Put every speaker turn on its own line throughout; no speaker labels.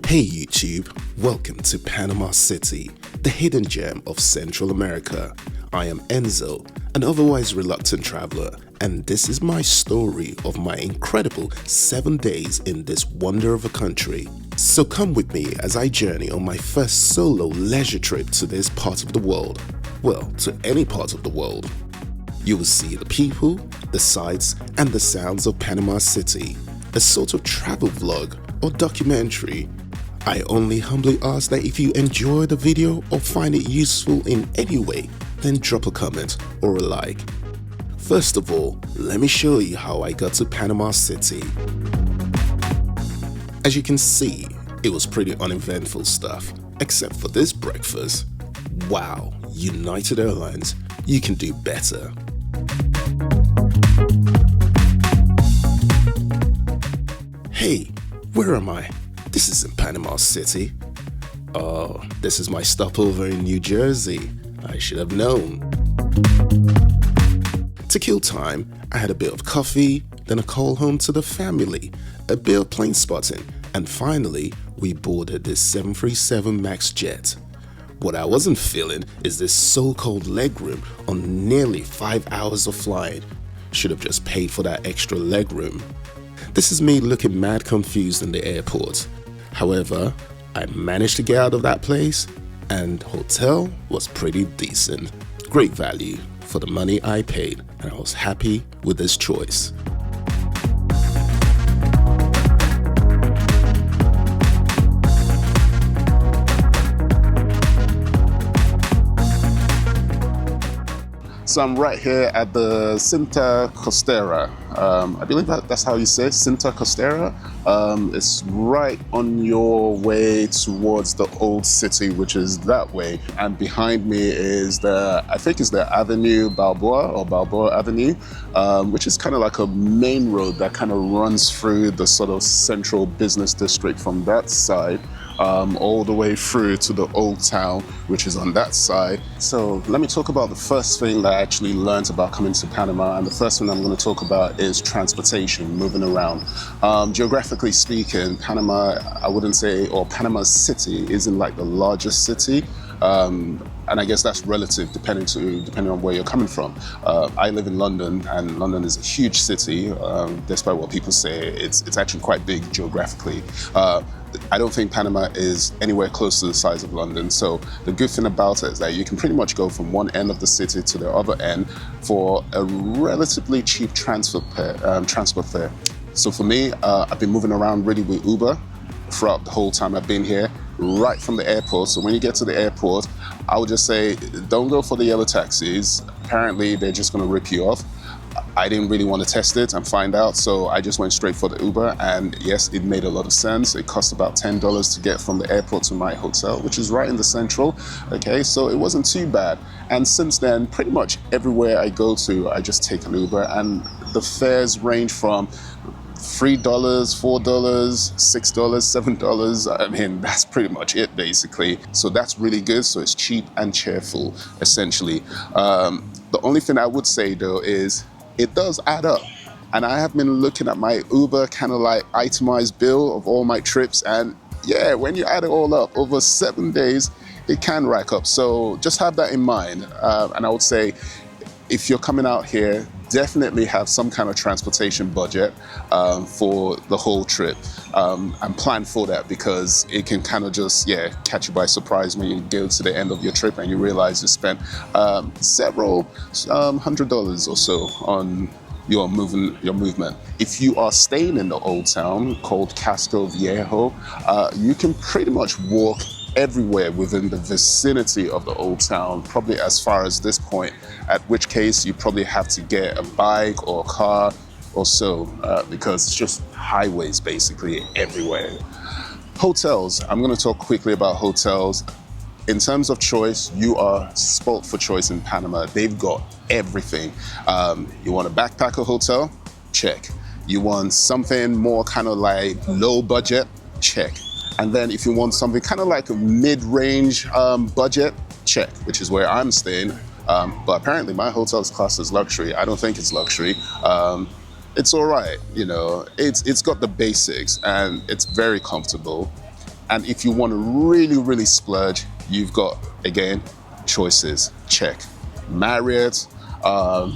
Hey YouTube, welcome to Panama City, the hidden gem of Central America. I am Enzo, an otherwise reluctant traveler, and this is my story of my incredible 7 days in this wonder of a country. So come with me as I journey on my first solo leisure trip to this part of the world. Well, to any part of the world. You will see the people, the sights, and the sounds of Panama City, a sort of travel vlog or documentary. I only humbly ask that if you enjoy the video or find it useful in any way, then drop a comment or a like. First of all, let me show you how I got to Panama City. As you can see, it was pretty uneventful stuff, except for this breakfast. Wow, United Airlines, you can do better. Hey, where am I? This isn't Panama City. Oh, this is my stopover in New Jersey. I should have known. To kill time, I had a bit of coffee, then a call home to the family, a bit of plane spotting, and finally, we boarded this 737 MAX jet. What I wasn't feeling is this so-called legroom on nearly 5 hours of flying. Should have just paid for that extra legroom. This is me looking mad confused in the airport. However, I managed to get out of that place, and hotel was pretty decent. Great value for the money I paid, and I was happy with this choice. So I'm right here at the Cinta Costera. I believe that's how you say it, Cinta Costera. It's right on your way towards the old city, which is that way. And behind me is I think it's the Avenue Balboa or Balboa Avenue, which is kind of like a main road that kind of runs through the sort of central business district from that side. All the way through to the old town, which is on that side. So let me talk about the first thing that I actually learned about coming to Panama, and the first thing I'm going to talk about is transportation, moving around. Geographically speaking, Panama, I wouldn't say, or Panama City isn't like the largest city. And I guess that's relative depending on where you're coming from. I live in London, and London is a huge city. Despite what people say, it's actually quite big geographically. I don't think Panama is anywhere close to the size of London. So the good thing about it is that you can pretty much go from one end of the city to the other end for a relatively cheap transport fare. So for me, I've been moving around really with Uber throughout the whole time I've been here, right from the airport. So when you get to the airport, I would just say, don't go for the yellow taxis. Apparently, they're just going to rip you off. I didn't really want to test it and find out, so I just went straight for the Uber, and yes, it made a lot of sense. It cost about $10 to get from the airport to my hotel, which is right in the central. Okay, so it wasn't too bad. And since then, pretty much everywhere I go to, I just take an Uber, and the fares range from $3, $4, $6, $7. I mean, that's pretty much it basically. So that's really good. So it's cheap and cheerful, essentially. The only thing I would say though is it does add up. And I have been looking at my Uber kind of like itemized bill of all my trips. And yeah, when you add it all up over 7 days, it can rack up. So just have that in mind. And I would say if you're coming out here, definitely have some kind of transportation budget for the whole trip, and plan for that, because it can kind of just catch you by surprise when you go to the end of your trip and you realize you spent several $100 or so on your movement. If you are staying in the old town called Casca Viejo, you can pretty much walk everywhere within the vicinity of the old town, probably as far as this point, at which case you probably have to get a bike or a car or so, because it's just highways basically everywhere. Hotels, I'm going to talk quickly about hotels. In terms of choice, you are spoilt for choice in Panama. They've got everything. You want a backpacker hotel? Check. You want something more kind of like low budget? Check. And then if you want something kind of like a mid-range budget, check, which is where I'm staying. But apparently my hotel is classed as luxury. I don't think it's luxury. It's all right, you know. It's got the basics and it's very comfortable. And if you want to really, really splurge, you've got, again, choices. Check. Marriott,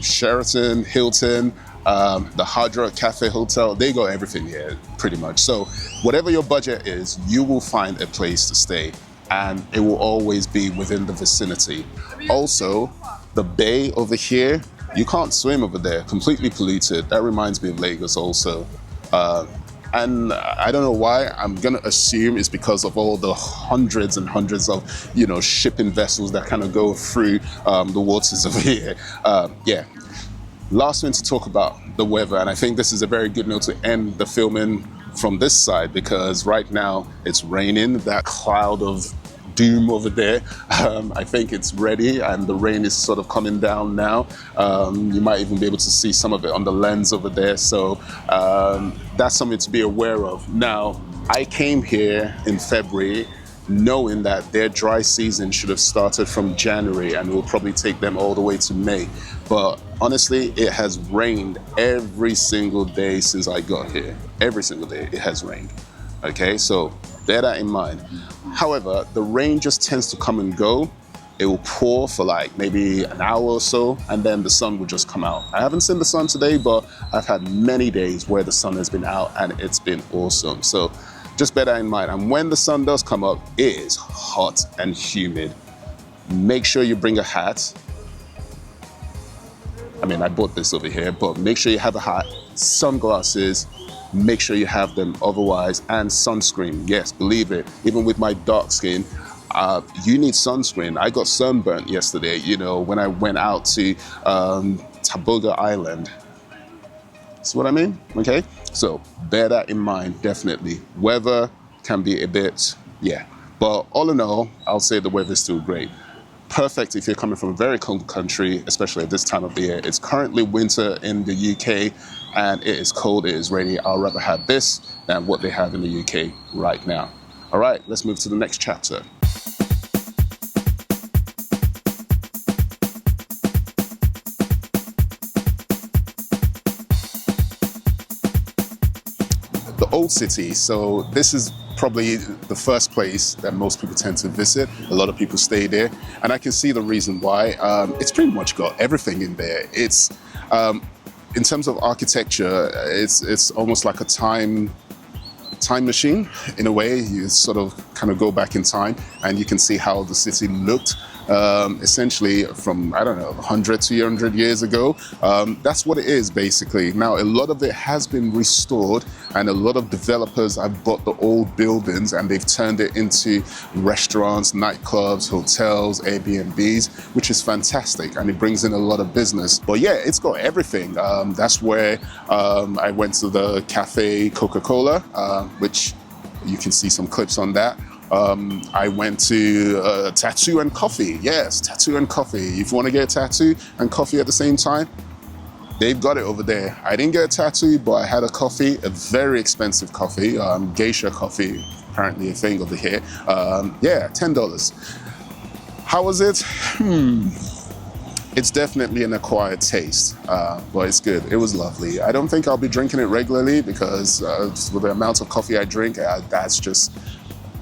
Sheraton, Hilton, the Hard Rock Cafe Hotel, they got everything here, pretty much. So whatever your budget is, you will find a place to stay, and it will always be within the vicinity. Also, the bay over here, you can't swim over there, completely polluted. That reminds me of Lagos also. And I don't know why, I'm gonna assume it's because of all the hundreds and hundreds of, shipping vessels that kind of go through the waters over here. Yeah. Last thing to talk about, the weather, and I think this is a very good note to end the filming from this side, because right now it's raining, that cloud of doom over there. I think it's ready, and the rain is sort of coming down now. You might even be able to see some of it on the lens over there. So that's something to be aware of. Now, I came here in February knowing that their dry season should have started from January and will probably take them all the way to May. But honestly, it has rained every single day since I got here. Every single day it has rained. Okay, so bear that in mind. However, the rain just tends to come and go. It will pour for like maybe an hour or so, and then the sun will just come out. I haven't seen the sun today, but I've had many days where the sun has been out and it's been awesome. So just bear that in mind. And when the sun does come up, it is hot and humid. Make sure you bring a hat. I mean, I bought this over here, but make sure you have a hat, sunglasses, make sure you have them otherwise, and sunscreen. Yes, believe it, even with my dark skin, you need sunscreen. I got sunburnt yesterday, when I went out to Taboga Island. See what I mean? Okay, so bear that in mind, definitely. Weather can be a bit, but all in all, I'll say the weather's still great. Perfect if you're coming from a very cold country, especially at this time of the year. It's currently winter in the UK, and it is cold, it is rainy. I'll rather have this than what they have in the UK right now. All right, let's move to the next chapter. The old city. So this is probably the first place that most people tend to visit. A lot of people stay there, and I can see the reason why. It's pretty much got everything in there. It's in terms of architecture, it's almost like a time machine in a way. You sort of kind of go back in time, and you can see how the city looked essentially from, 100 to 200 years ago. That's what it is basically. Now, a lot of it has been restored, and a lot of developers have bought the old buildings and they've turned it into restaurants, nightclubs, hotels, Airbnbs, which is fantastic, and it brings in a lot of business. But yeah, it's got everything. That's where I went to the cafe Coca Cola, which you can see some clips on that. I went to Tattoo and Coffee. Yes, Tattoo and Coffee. If you want to get a tattoo and coffee at the same time, they've got it over there. I didn't get a tattoo, but I had a coffee, a very expensive coffee, geisha coffee, apparently a thing over here. $10. How was it? It's definitely an acquired taste, but it's good. It was lovely. I don't think I'll be drinking it regularly because with the amount of coffee I drink,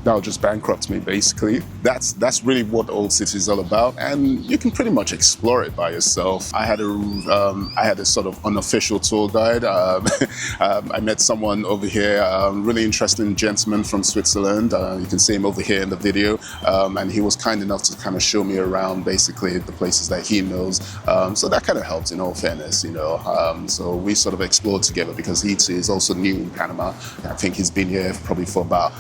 that'll just bankrupt me, basically. That's really what the old city is all about, and you can pretty much explore it by yourself. I had a sort of unofficial tour guide. I met someone over here, really interesting gentleman from Switzerland. You can see him over here in the video, and he was kind enough to kind of show me around basically the places that he knows. So that kind of helped, in all fairness, So we sort of explored together because he too is also new in Panama. I think he's been here probably for about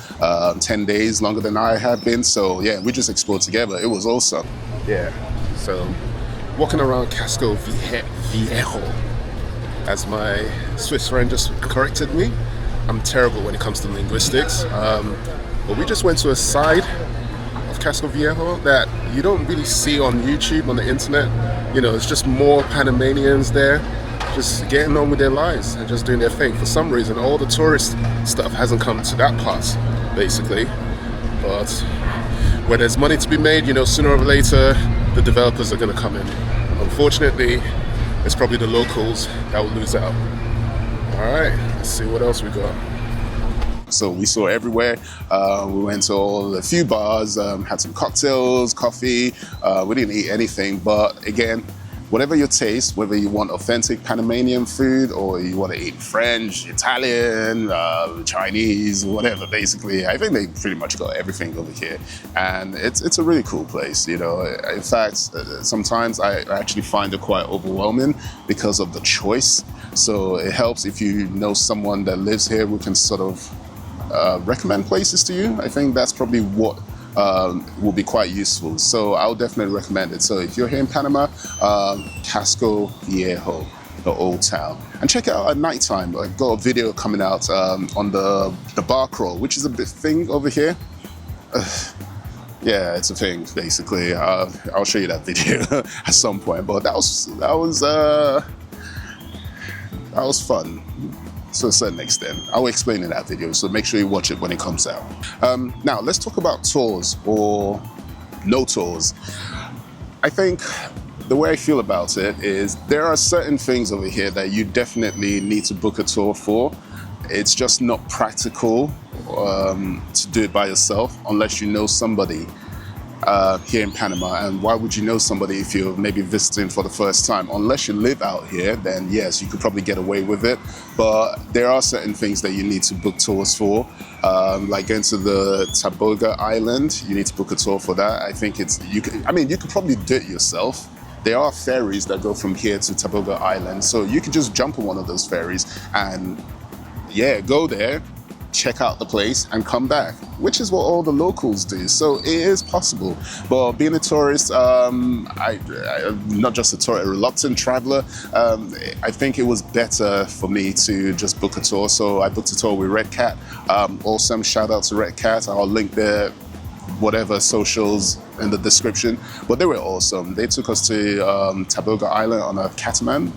10 days, longer than I have been. So yeah, we just explored together. It was awesome. Yeah, so walking around Casca Viejo, as my Swiss friend just corrected me. I'm terrible when it comes to linguistics. But we just went to a side of Casca Viejo that you don't really see on YouTube, on the internet. It's just more Panamanians there, just getting on with their lives and just doing their thing. For some reason, all the tourist stuff hasn't come to that part, basically. But where there's money to be made, sooner or later, the developers are going to come in. Unfortunately, it's probably the locals that will lose out. All right, let's see what else we got. So we saw everywhere. We went to a few bars, had some cocktails, coffee. We didn't eat anything, but again, whatever your taste, whether you want authentic Panamanian food or you want to eat French, Italian, Chinese, whatever, basically, I think they pretty much got everything over here. And it's a really cool place, you know. In fact, sometimes I actually find it quite overwhelming because of the choice. So it helps if you know someone that lives here who can sort of recommend places to you. I think that's probably what will be quite useful. So I'll definitely recommend it. So if you're here in Panama, Casco Viejo, the old town, and check it out at nighttime. I've got a video coming out on the bar crawl, which is a big thing over here. Yeah, it's a thing basically. I'll show you that video at some point. But that was fun. To a certain extent. I'll explain in that video, so make sure you watch it when it comes out. Now, let's talk about tours or no tours. I think the way I feel about it is there are certain things over here that you definitely need to book a tour for. It's just not practical to do it by yourself unless you know somebody here in Panama. And why would you know somebody if you're maybe visiting for the first time? Unless you live out here, then yes, you could probably get away with it. But there are certain things that you need to book tours for, like going to the Taboga Island. You need to book a tour for that. I think you could probably do it yourself. There are ferries that go from here to Taboga Island, so you could just jump on one of those ferries and yeah, go there, check out the place and come back, which is what all the locals do. So it is possible. But being a tourist, I'm not just a tourist, a reluctant traveler, I think it was better for me to just book a tour. So I booked a tour with Red Cat. Awesome, shout out to Red Cat. I'll link their whatever socials in the description. But they were awesome. They took us to Taboga Island on a catamaran.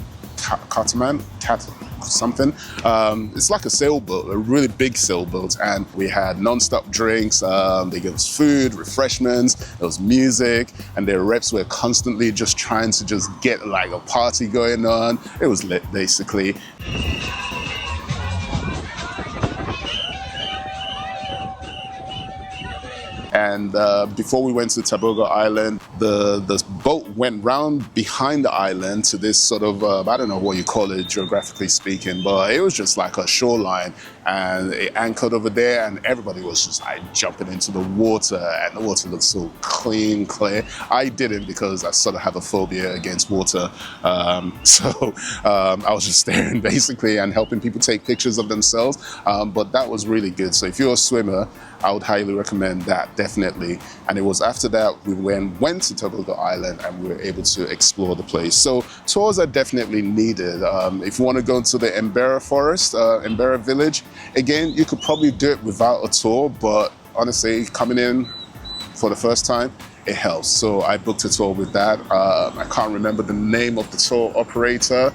It's like a sailboat, a really big sailboat, and we had non-stop drinks. They gave us food, refreshments, there was music, and their reps were constantly just trying to just get like a party going on. It was lit, basically. And before we went to Taboga Island, the boat went round behind the island to this sort of, I don't know what you call it geographically speaking, but it was just like a shoreline, and it anchored over there, and everybody was just like jumping into the water, and the water looked so clean, clear. I didn't, because I sort of have a phobia against water. So I was just staring basically and helping people take pictures of themselves. But that was really good. So if you're a swimmer, I would highly recommend that, definitely. And it was after that we went to Taboga Island and we were able to explore the place. So tours are definitely needed. If you want to go to the Embera forest, Embera Village, again, you could probably do it without a tour, but honestly, coming in for the first time, it helps. So I booked a tour with that. I can't remember the name of the tour operator,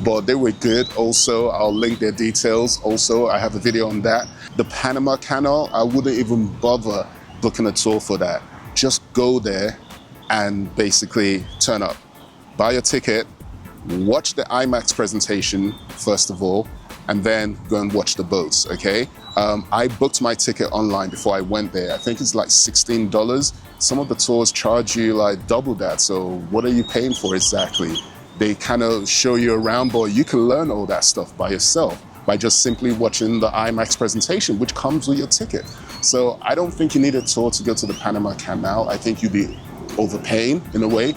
but they were good also. I'll link their details also. I have a video on that. The Panama Canal, I wouldn't even bother booking a tour for that. Just go there and basically turn up. Buy your ticket, watch the IMAX presentation first of all, and then go and watch the boats, okay? I booked my ticket online before I went there. I think it's like $16. Some of the tours charge you like double that, so what are you paying for exactly? They kind of show you around, but you can learn all that stuff by yourself by just simply watching the IMAX presentation, which comes with your ticket. So I don't think you need a tour to go to the Panama Canal. I think you'd be overpaying in a way.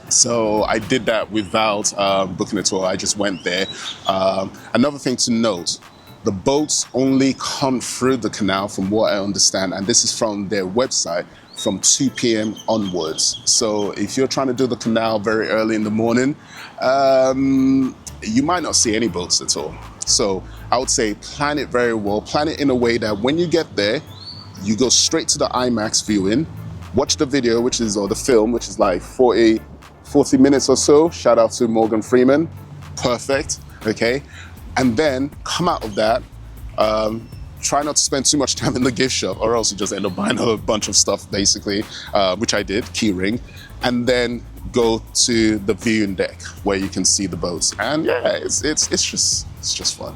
So I did that without booking a tour. I just went there. Another thing to note, the boats only come through the canal from what I understand, and this is from their website, from 2 p.m. onwards. So if you're trying to do the canal very early in the morning, you might not see any boats at all. So I would say plan it very well. Plan it in a way that when you get there, you go straight to the IMAX viewing, watch the video, or the film, which is like 40 minutes or so. Shout out to Morgan Freeman. Perfect, okay? And then come out of that, try not to spend too much time in the gift shop, or else you just end up buying a bunch of stuff, basically, which I did, keyring, and then go to the viewing deck where you can see the boats. And yeah, it's just fun.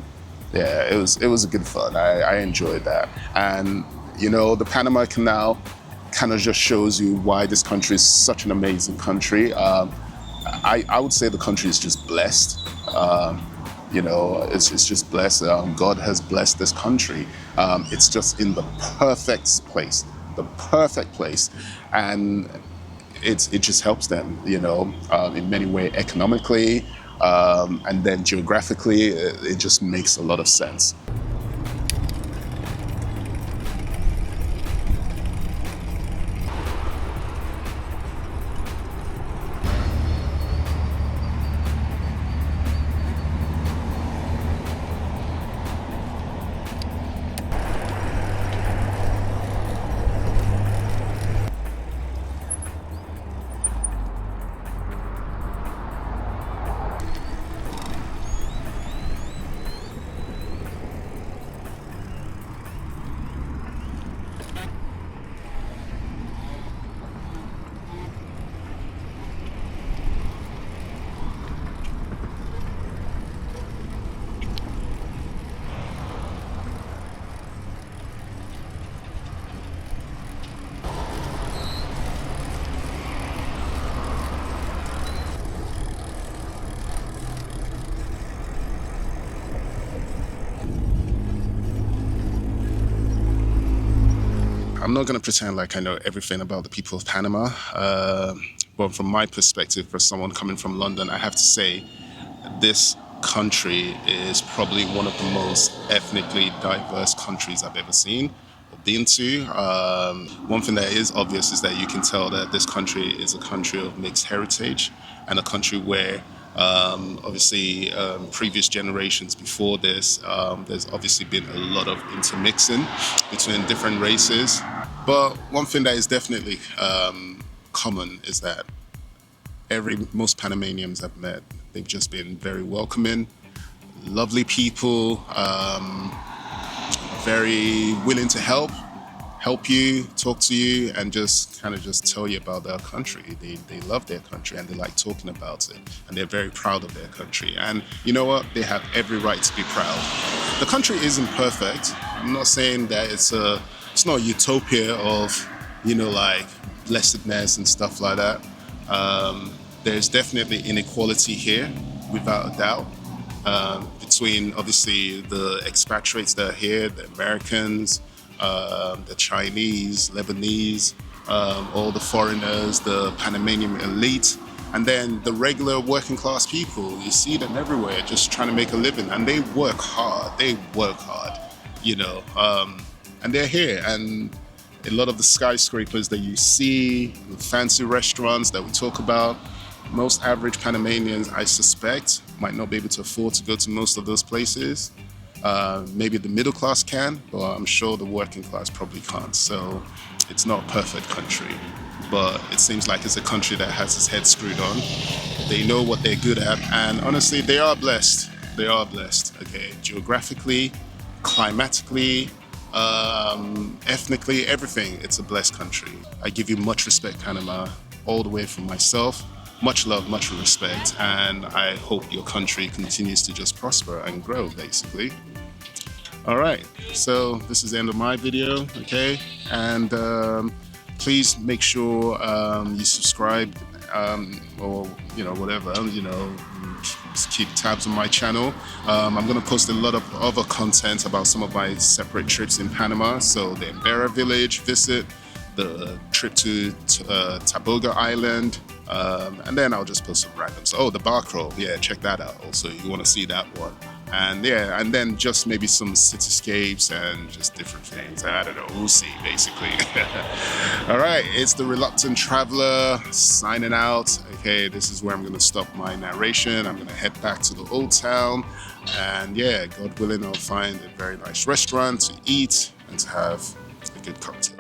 Yeah, it was a good fun. I enjoyed that. And you know, the Panama Canal kind of just shows you why this country is such an amazing country. I would say the country is just blessed. You know, it's just blessed. God has blessed this country. It's just in the perfect place, and it just helps them, you know, in many ways, economically, and then geographically. It just makes a lot of sense. I'm not going to pretend like I know everything about the people of Panama, but from my perspective, for someone coming from London, I have to say this country is probably one of the most ethnically diverse countries I've ever seen or been to. One thing that is obvious is that you can tell that this country is a country of mixed heritage, and a country where obviously previous generations before this, there's obviously been a lot of intermixing between different races. But one thing that is definitely common is that most Panamanians I've met, they've just been very welcoming, lovely people, very willing to help you, talk to you, and just kind of just tell you about their country. They love their country and they like talking about it, and they're very proud of their country. And you know what? They have every right to be proud. The country isn't perfect. I'm not saying that it's not a utopia of, you know, like blessedness and stuff like that. There's definitely inequality here, without a doubt, between obviously the expatriates that are here, the Americans, the Chinese, Lebanese, all the foreigners, the Panamanian elite, and then the regular working class people. You see them everywhere just trying to make a living, and they work hard, you know, and they're here. And a lot of the skyscrapers that you see, the fancy restaurants that we talk about, most average Panamanians, I suspect, might not be able to afford to go to most of those places. Maybe the middle class can, but I'm sure the working class probably can't. So it's not a perfect country, but it seems like it's a country that has its head screwed on. They know what they're good at, and honestly, they are blessed. They are blessed, okay? Geographically, climatically, ethnically, everything. It's a blessed country. I give you much respect, Panama, all the way from myself. Much love, much respect, and I hope your country continues to just prosper and grow, basically. All right, so this is the end of my video, okay? And please make sure you subscribe, or, you know, whatever, you know, just keep tabs on my channel. I'm gonna post a lot of other content about some of my separate trips in Panama. So the Embera Village visit, the trip to Taboga Island, and then I'll just post some randoms. Oh, the bar crawl, yeah, check that out also. You want to see that one. And yeah, and then just maybe some cityscapes and just different things. I don't know, we'll see, basically. All right, it's the Reluctant Traveler signing out. Okay, this is where I'm gonna stop my narration. I'm gonna head back to the old town, and yeah, God willing, I'll find a very nice restaurant to eat and to have a good cocktail.